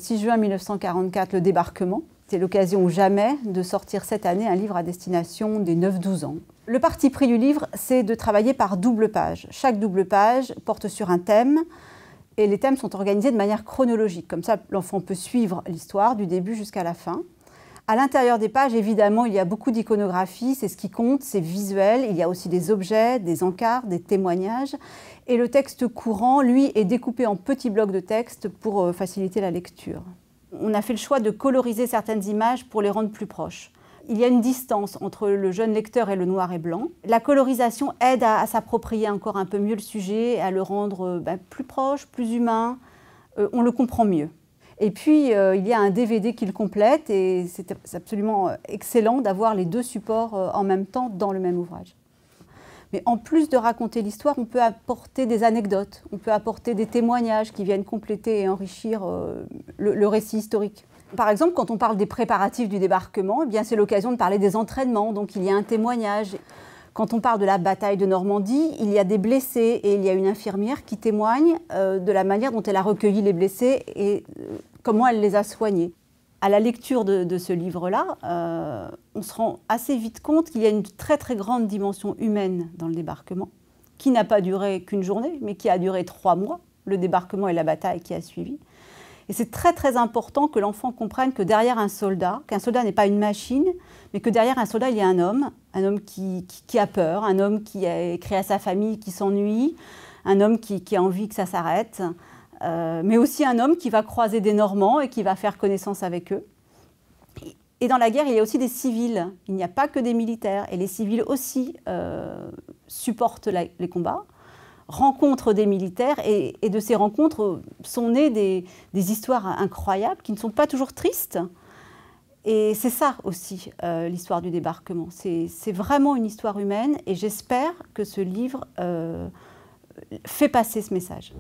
6 juin 1944, le débarquement. C'est l'occasion ou jamais de sortir cette année un livre à destination des 9-12 ans. Le parti pris du livre, c'est de travailler par double page. Chaque double page porte sur un thème et les thèmes sont organisés de manière chronologique. Comme ça, l'enfant peut suivre l'histoire du début jusqu'à la fin. À l'intérieur des pages, évidemment, il y a beaucoup d'iconographie, c'est ce qui compte, c'est visuel. Il y a aussi des objets, des encarts, des témoignages. Et le texte courant, lui, est découpé en petits blocs de texte pour faciliter la lecture. On a fait le choix de coloriser certaines images pour les rendre plus proches. Il y a une distance entre le jeune lecteur et le noir et blanc. La colorisation aide à s'approprier encore un peu mieux le sujet, à le rendre plus proche, plus humain. On le comprend mieux. Et puis, il y a un DVD qui le complète et c'est absolument excellent d'avoir les deux supports en même temps dans le même ouvrage. Mais en plus de raconter l'histoire, on peut apporter des anecdotes, on peut apporter des témoignages qui viennent compléter et enrichir le récit historique. Par exemple, quand on parle des préparatifs du débarquement, eh bien, c'est l'occasion de parler des entraînements, donc il y a un témoignage. Quand on parle de la bataille de Normandie, il y a des blessés et il y a une infirmière qui témoigne de la manière dont elle a recueilli les blessés et comment elle les a soignés. À la lecture de ce livre-là, on se rend assez vite compte qu'il y a une très très grande dimension humaine dans le débarquement, qui n'a pas duré qu'une journée, mais qui a duré 3 mois, le débarquement et la bataille qui a suivi. Et c'est très très important que l'enfant comprenne que derrière un soldat, qu'un soldat n'est pas une machine, mais que derrière un soldat il y a un homme qui a peur, un homme qui a écrit à sa famille, qui s'ennuie, un homme qui a envie que ça s'arrête, mais aussi un homme qui va croiser des Normands et qui va faire connaissance avec eux. Et dans la guerre, il y a aussi des civils, il n'y a pas que des militaires, et les civils aussi supportent les combats, rencontrent des militaires, et de ces rencontres sont nées des histoires incroyables, qui ne sont pas toujours tristes. Et c'est ça aussi, l'histoire du débarquement. C'est vraiment une histoire humaine, et j'espère que ce livre fait passer ce message.